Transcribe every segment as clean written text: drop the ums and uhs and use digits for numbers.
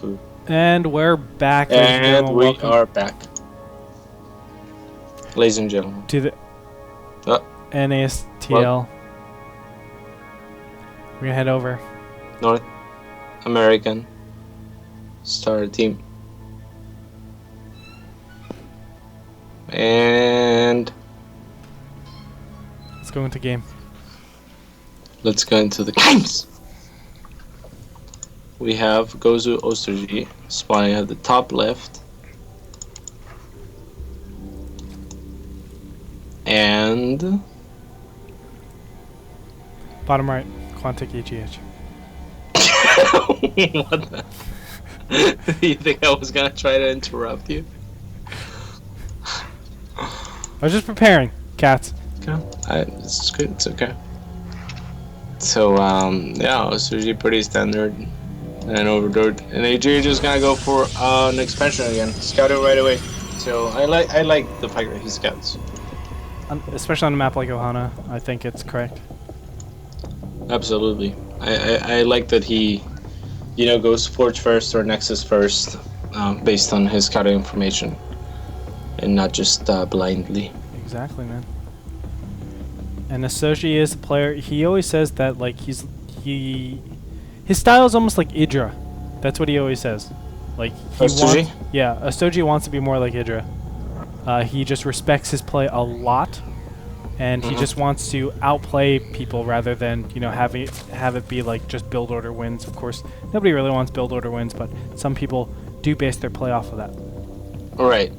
food. And we're back. And we are back. Ladies and gentlemen. To the NASTL. We're going to head over. North American Star Team. And let's go into game. Let's go into the games. We have Gosu Osterji spawning at the top left. And bottom right, Quantic EGH. What the? You think I was gonna try to interrupt you? I was just preparing, CatZ. Okay, it's good. It's okay. So yeah, Osterji pretty standard and overdose. And AJ just gonna go for an expansion again. Scout it right away. So I like the fact that he scouts. Especially on a map like Ohana, I think it's correct. Absolutely. I like that he, you know, goes Forge first or Nexus first, based on his scouting information, and not just blindly. Exactly, man. And Asoji is a player. He always says that like his style is almost like Idra. That's what he always says. Like Asoji wants to be more like Idra. He just respects his play a lot, and he just wants to outplay people rather than, you know, have it be like just build order wins. Of course, nobody really wants build order wins, but some people do base their play off of that. Right.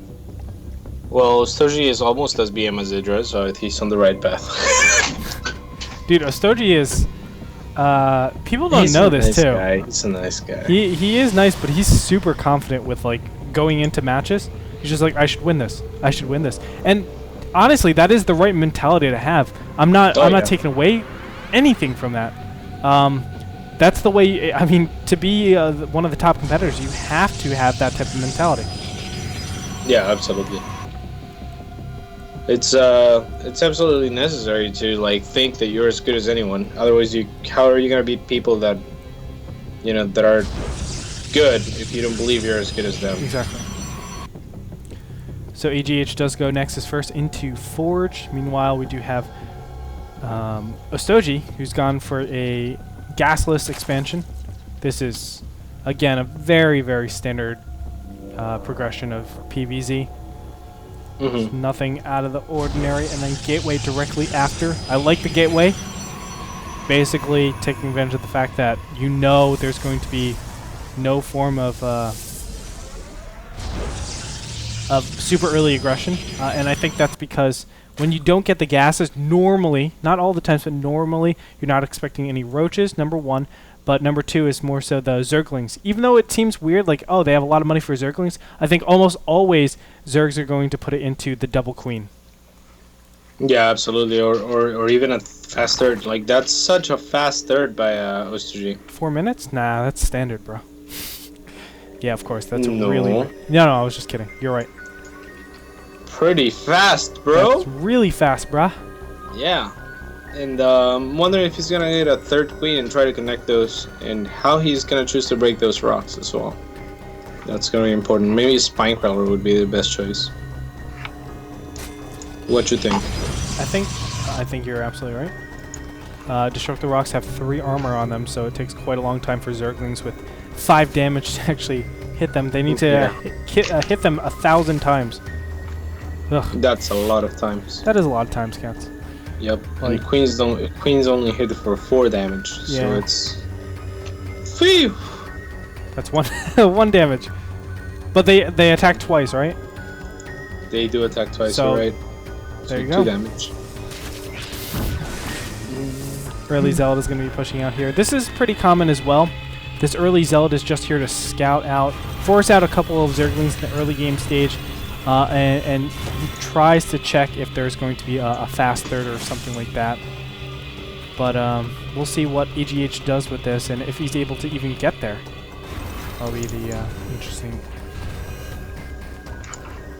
Well, Ostoji is almost as BM as Idra, so he's on the right path. Dude, Ostoji is... people don't know this, too. He's a nice guy. He is nice, but he's super confident with, like, going into matches. He's just like, I should win this. I should win this. And honestly, that is the right mentality to have. I'm not taking away anything from that. That's the way... I mean, to be one of the top competitors, you have to have that type of mentality. Yeah, absolutely. It's absolutely necessary to like think that you're as good as anyone. Otherwise, how are you gonna beat people that, you know, that are good if you don't believe you're as good as them? Exactly. So EGH does go Nexus first into Forge. Meanwhile, we do have Ostoji, who's gone for a gasless expansion. This is again a very, very standard progression of PVZ. Nothing out of the ordinary, and then Gateway directly after. I like the Gateway. Basically, taking advantage of the fact that you know there's going to be no form of super early aggression, and I think that's because when you don't get the gases, normally, not all the times, but normally, you're not expecting any roaches, number one. But number two is more so the Zerglings. Even though it seems weird, like, oh, they have a lot of money for Zerglings, I think almost always Zergs are going to put it into the double queen. Yeah, absolutely. Or even a fast third. Like, that's such a fast third by Ostoji. 4 minutes? Nah, that's standard, bro. Yeah, of course. That's really... No, I was just kidding. You're right. Pretty fast, bro. That's really fast, bruh. Yeah. And I'm wondering if he's going to get a third queen and try to connect those, and how he's going to choose to break those rocks as well. That's going to be important. Maybe Spinecrawler would be the best choice. What you think? I think you're absolutely right. Destructive rocks have 3 armor on them, so it takes quite a long time for Zerglings with 5 damage to actually hit them. They need to hit them 1,000 times. Ugh. That's a lot of times. That is a lot of times, CatZ. Yep, like, and queens only hit for 4 damage, so it's... Phew! That's 1 damage. But they attack twice, right? They do attack twice, so, right? There you go. 2 damage. Early Zealot is going to be pushing out here. This is pretty common as well. This early Zealot is just here to scout out, force out a couple of Zerglings in the early game stage, and he tries to check if there's going to be a fast third or something like that. But we'll see what EGH does with this, and if he's able to even get there. That'll be the interesting.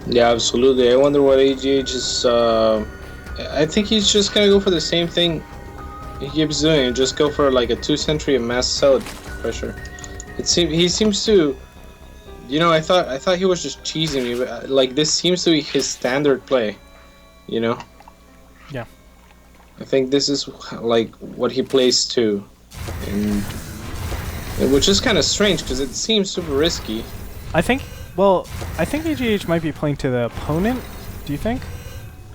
Yeah, absolutely. I wonder what EGH is... I think he's just going to go for the same thing he keeps doing, and just go for like a 2 sentry and mass cell pressure. He seems to You know, I thought he was just cheesing me, but like this seems to be his standard play. You know. Yeah. I think this is like what he plays too, and which is kind of strange because it seems super risky. I think. Well, I think AGH might be playing to the opponent. Do you think?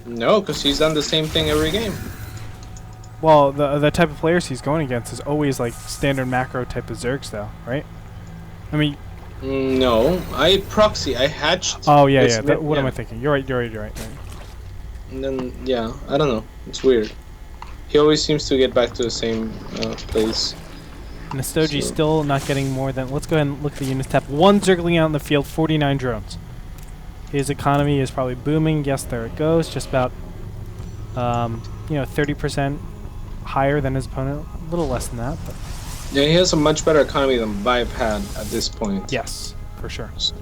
No, because he's done the same thing every game. Well, the type of players he's going against is always like standard macro type of Zergs, though, right? I mean. No, I proxy. I hatched. Oh yeah, yeah. What am I thinking? You're right. And then yeah, I don't know. It's weird. He always seems to get back to the same place. Nastogi's still not getting more than. Let's go ahead and look at the units tab. 1 Zergling out in the field, 49 drones. His economy is probably booming. Yes, there it goes. Just about, 30% higher than his opponent. A little less than that, but. Yeah, he has a much better economy than Vibe had at this point. Yes, for sure. So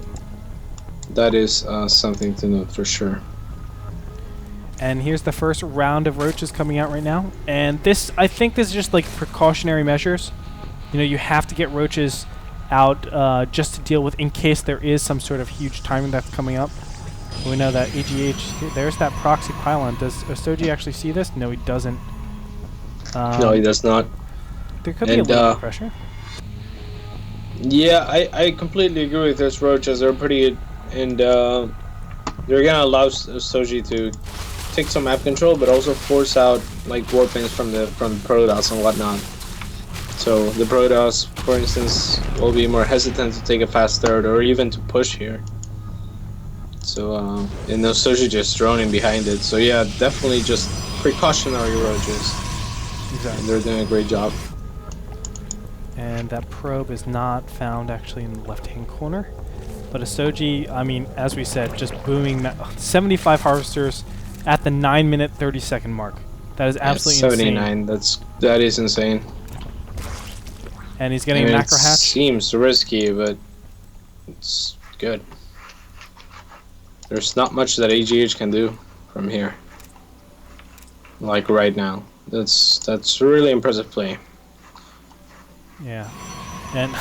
that is something to note for sure. And here's the first round of roaches coming out right now. And this, I think this is just like precautionary measures. You know, you have to get roaches out just to deal with in case there is some sort of huge timing that's coming up. We know that AGH, there's that proxy pylon. Does Ostoji actually see this? No, he doesn't. No, he does not. There could be a little bit of pressure. Yeah, I completely agree with this. Roaches are pretty, and they're gonna allow Soji to take some map control, but also force out like warpings from the Protoss and whatnot. So the Protoss, for instance, will be more hesitant to take a fast third or even to push here. So and Soji just droning behind it. So yeah, definitely just precautionary roaches. Exactly. And they're doing a great job. And that probe is not found actually in the left-hand corner. But Asoji, I mean, as we said, just booming 75 harvesters at the 9-minute 30-second mark. That is absolutely 79. insane. That is insane. And he's getting a macro hatch. It seems risky, but it's good. There's not much that AGH can do from here. Like right now. That's really impressive play. Yeah, and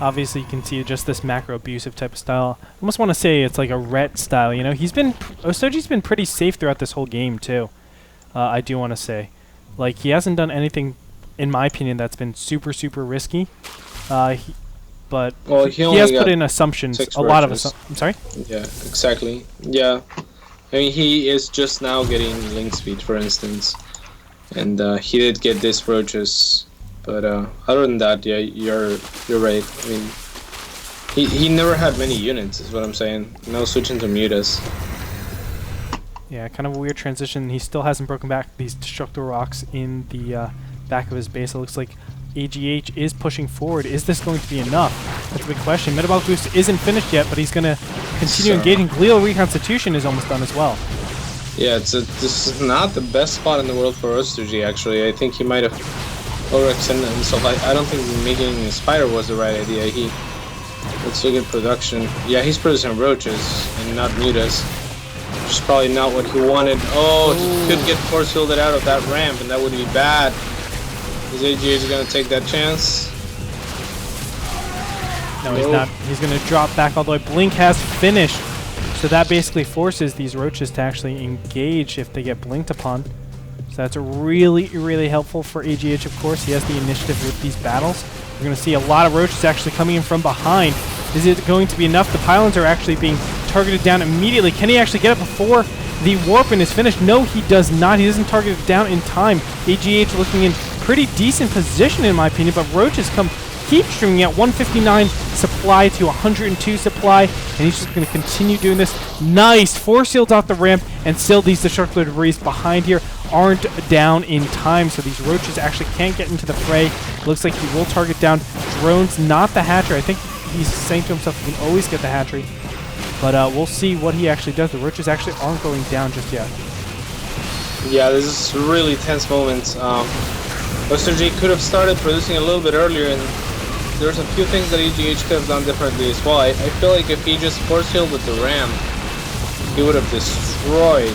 obviously you can see just this macro abusive type of style. I almost want to say it's like a Rhett style, you know? Ostoji's been pretty safe throughout this whole game too. I do want to say. Like, he hasn't done anything, in my opinion, that's been super, super risky. But he has put in assumptions, a lot of assumptions. I'm sorry? Yeah, exactly. Yeah. I mean, he is just now getting link speed, for instance. And he did get this roaches. But other than that, yeah, you're right. I mean, he never had many units, is what I'm saying. No switching to mutas. Yeah, kind of a weird transition. He still hasn't broken back these destructor rocks in the back of his base. It looks like AGH is pushing forward. Is this going to be enough? That's a big question. Metabolic Boost isn't finished yet, but he's going to continue engaging. Glial Reconstitution is almost done as well. Yeah, this is not the best spot in the world for Ostoji, actually. I think he might have overextended himself. I don't think making Inspire was the right idea. Let's look at production. Yeah, he's producing roaches and not mutas, which is probably not what he wanted. Oh, he could get force fielded out of that ramp, and that would be bad. Is AGH going to take that chance? No, he's not. He's going to drop back all the way. Blink has finished. So that basically forces these roaches to actually engage if they get blinked upon. So that's really, really helpful for AGH, of course. He has the initiative with these battles. We're going to see a lot of roaches actually coming in from behind. Is it going to be enough? The pylons are actually being targeted down immediately. Can he actually get it before the warping is finished? No, he does not. He doesn't target it down in time. AGH looking in pretty decent position, in my opinion, but roaches keep streaming at 159 supply to 102 supply, and he's just going to continue doing this. Nice! Force shields off the ramp, and still these destructive debris behind here aren't down in time, so these roaches actually can't get into the fray. Looks like he will target down drones, not the hatchery. I think he's saying to himself he can always get the hatchery, but we'll see what he actually does. The roaches actually aren't going down just yet. Yeah, this is a really tense moment. Ostoji could have started producing a little bit earlier, and there's a few things that AGH could have done differently as well. I feel like if he just force healed the ramp, he would have destroyed.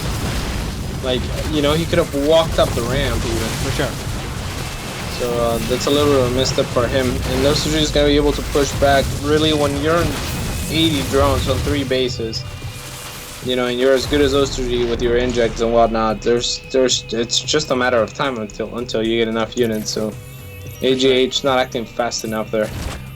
Like, you know, he could have walked up the ramp even. For sure. So that's a little bit of a misstep for him. And Ostoji is going to be able to push back. Really, when you're 80 drones on 3 bases, you know, and you're as good as Ostergy with your injects and whatnot, it's just a matter of time until you get enough units. So AGH not acting fast enough there.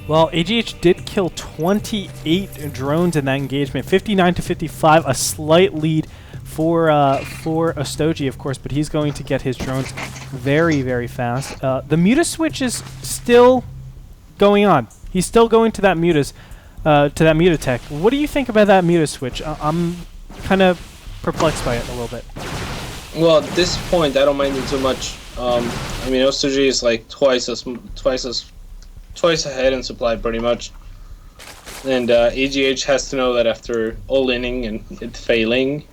Well, AGH did kill 28 drones in that engagement, 59 to 55, a slight lead for Ostoji, of course, but he's going to get his drones very, very fast. The Muta switch is still going on. He's still going to that Mutas, to that Muta tech. What do you think about that Muta switch? I'm kind of perplexed by it a little bit. Well, at this point, I don't mind it too much. I mean, Ostoji is like twice ahead in supply, pretty much. And AGH has to know that after all-inning and it failing,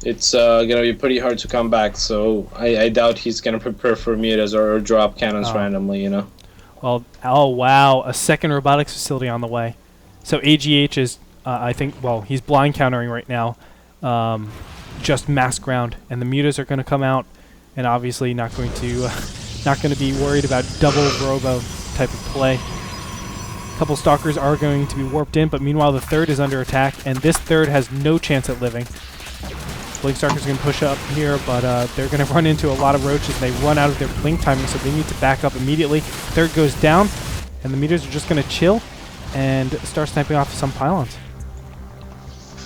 it's gonna be pretty hard to come back. So I doubt he's gonna prepare for mutas or drop cannons randomly, you know. Well, oh wow, a second robotics facility on the way. So AGH is, I think, well, he's blind countering right now, just mass ground, and the mutas are going to come out, and obviously not going to be worried about double robo type of play. A couple stalkers are going to be warped in, but meanwhile the third is under attack, and this third has no chance at living. Blink Stalker's going to push up here, but they're going to run into a lot of roaches. They run out of their blink timing, so they need to back up immediately. Third goes down, and the meters are just going to chill and start sniping off some pylons.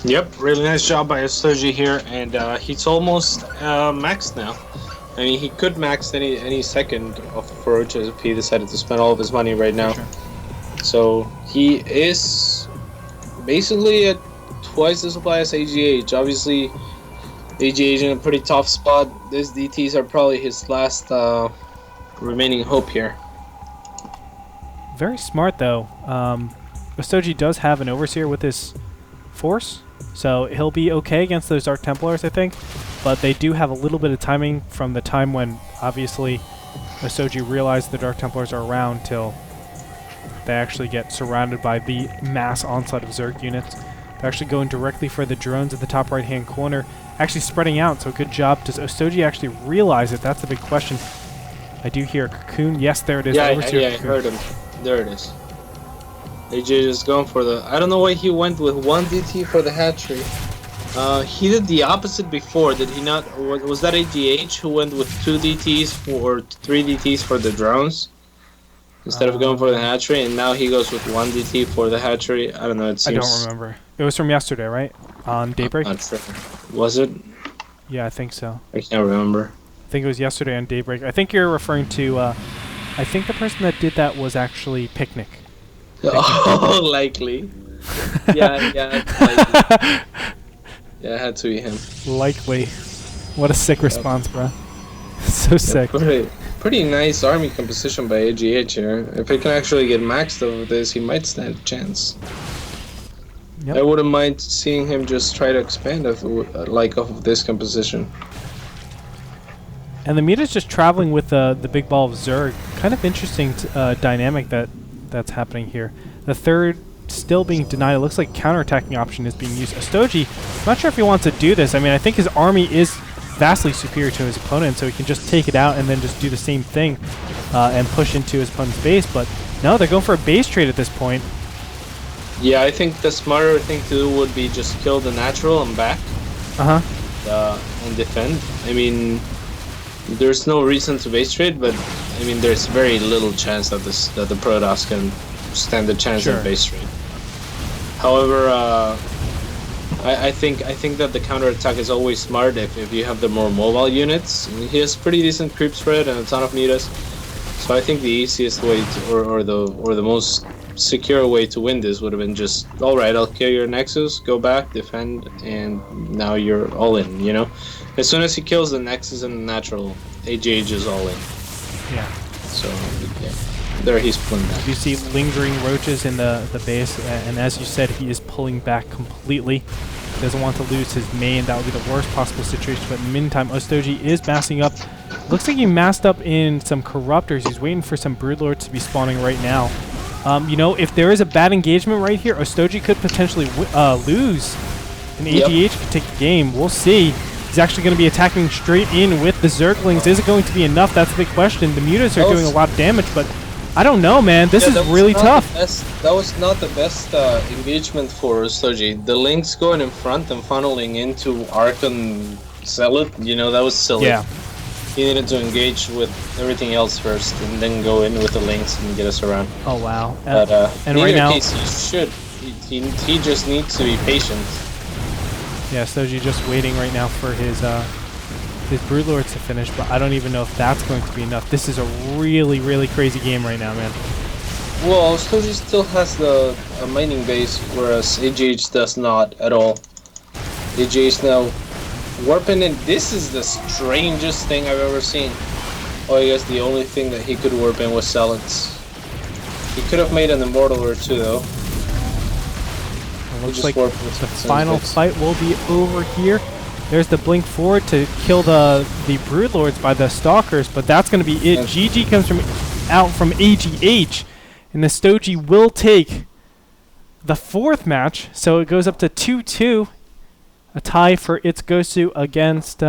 Yep, really nice job by Ostoji here, and he's almost maxed now. I mean, he could max any second for roaches if he decided to spend all of his money right now. Sure. So he is basically at twice the supply as AGH. Obviously, AGH in a pretty tough spot. These DTs are probably his last remaining hope here. Very smart, though. Ostoji does have an Overseer with his force, so he'll be okay against those Dark Templars, I think. But they do have a little bit of timing from the time when, obviously, Ostoji realized the Dark Templars are around till they actually get surrounded by the mass onslaught of Zerg units. They're actually going directly for the drones at the top right-hand corner, actually spreading out, so good job. Does Ostoji actually realize it? That's the big question. I do hear a Cocoon. Yes, there it is. Yeah, I heard him. There it is. AJ is going for the... I don't know why he went with 1 DT for the hatchery. He did the opposite before, did he not? Or was that AGH who went with 2 DTs or 3 DTs for the drones? Instead of going for the hatchery, and now he goes with 1 DT for the hatchery. I don't know, it seems... I don't remember. It was from yesterday, right? On Daybreak? Not sure. Was it? Yeah, I think so. I can't remember. I think it was yesterday on Daybreak. I think you're referring to... I think the person that did that was actually Picnic. Oh, likely. Yeah, likely. Yeah, it had to be him. Likely. What a sick response, bro. So sick. Pretty nice army composition by AGH here. If he can actually get maxed over this, he might stand a chance. Yep. I wouldn't mind seeing him just try to expand off of this composition. And the meta's just traveling with the big ball of Zerg. Kind of interesting dynamic that's happening here. The third still being denied. It looks like counterattacking option is being used. Ostoji, I'm not sure if he wants to do this. I mean, I think his army is vastly superior to his opponent, so he can just take it out and then just do the same thing and push into his opponent's base. But no, they're going for a base trade at this point. Yeah, I think the smarter thing to do would be just kill the natural and back. And defend. I mean, there's no reason to base trade, but I mean, there's very little chance that the Protoss can stand a chance at base trade. However, I think that the counterattack is always smart if you have the more mobile units. I mean, he has pretty decent creep spread and a ton of mutas, so I think the easiest way to, or the most secure way to win this would have been just, all right, I'll kill your Nexus, go back, defend, and now you're all in. You know, as soon as he kills the Nexus and the natural, AGH is all in. Yeah. So yeah, there he's pulling back. You see lingering roaches in the base, and as you said, he is pulling back completely. He doesn't want to lose his main. That would be the worst possible situation. But in the meantime, Ostoji is massing up. Looks like he massed up in some Corruptors. He's waiting for some Broodlords to be spawning right now. You know, if there is a bad engagement right here, Ostoji could potentially lose. And AGH could take the game. We'll see. He's actually going to be attacking straight in with the Zerglings. Is it going to be enough? That's the big question. The mutas are doing a lot of damage, but I don't know, man. This is really tough. That was not the best engagement for Soji. The links going in front and funneling into Archon Zealot, you know, that was silly. Yeah. He needed to engage with everything else first and then go in with the links and get us around. Oh, wow. But and in right either now, case, he just needs to be patient. yeah, Soji just waiting right now for his Broodlords to finish, but I don't even know if that's going to be enough. This is a really, really crazy game right now, man. Well, Soji still has a mining base, whereas AGH does not at all. AGH now warping in. This is the strangest thing I've ever seen. Oh, I guess the only thing that he could warp in was Silence. He could have made an Immortal or two, though. It looks like the final fight will be over here. There's the blink forward to kill the Broodlords by the Stalkers, but that's going to be it. GG comes out from AGH, and the Stoji will take the 4th match, so it goes up to 2-2. A tie for ItsGosu against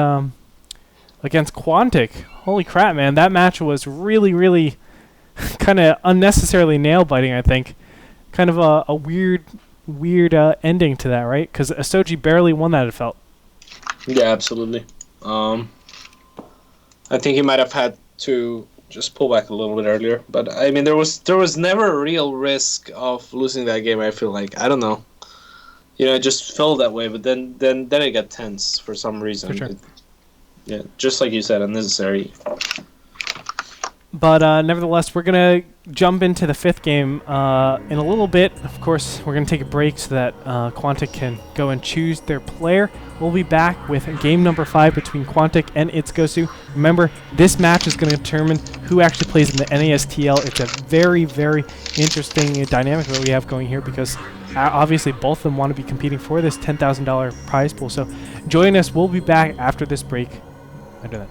Quantic. Holy crap, man. That match was really, really kind of unnecessarily nail-biting, I think. Kind of a weird ending to that, right? Because Asoji barely won that, it felt. Yeah, absolutely. I think he might have had to just pull back a little bit earlier. But, I mean, there was never a real risk of losing that game, I feel like. I don't know. You know, it just felt that way, but then it got tense for some reason. For sure. Yeah, just like you said, unnecessary. But nevertheless, we're going to jump into the 5th game in a little bit. Of course, we're going to take a break so that Quantic can go and choose their player. We'll be back with game number 5 between Quantic and ItsGosu. Remember, this match is going to determine who actually plays in the NASTL. It's a very, very interesting dynamic that we have going here because obviously both of them want to be competing for this $10,000 prize pool. So join us. We'll be back after this break. After that.